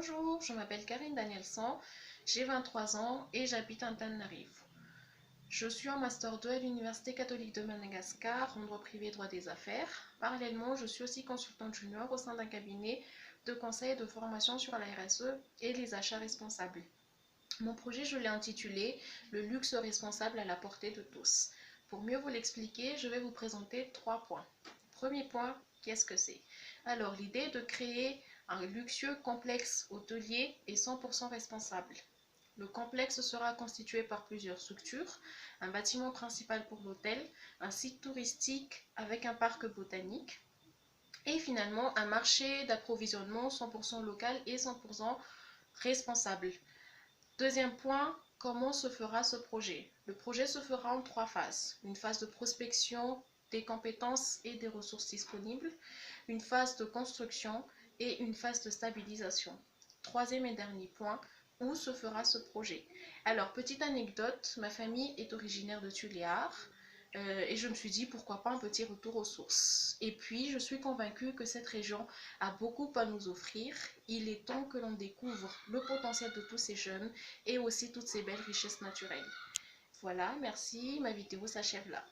Bonjour, je m'appelle Karine Danielson, j'ai 23 ans et j'habite à Antananarivo. Je suis en Master 2 à l'Université catholique de Madagascar, en droit privé et droit des affaires. Parallèlement, je suis aussi consultante junior au sein d'un cabinet de conseil et de formation sur la RSE et les achats responsables. Mon projet, je l'ai intitulé « Le luxe responsable à la portée de tous ». Pour mieux vous l'expliquer, je vais vous présenter 3 points. Premier point, qu'est-ce que c'est? Alors, l'idée est de créer un luxueux complexe hôtelier et 100% responsable. Le complexe sera constitué par plusieurs structures, un bâtiment principal pour l'hôtel, un site touristique avec un parc botanique et finalement un marché d'approvisionnement 100% local et 100% responsable. Deuxième point, comment se fera ce projet? Le projet se fera en 3 phases. Une phase de prospection des compétences et des ressources disponibles, une phase de construction et une phase de stabilisation. Troisième et dernier point, où se fera ce projet? Alors, petite anecdote, ma famille est originaire de Tuléar et je me suis dit pourquoi pas un petit retour aux sources. Et puis, je suis convaincue que cette région a beaucoup à nous offrir. Il est temps que l'on découvre le potentiel de tous ces jeunes et aussi toutes ces belles richesses naturelles. Voilà, merci, ma vidéo s'achève là.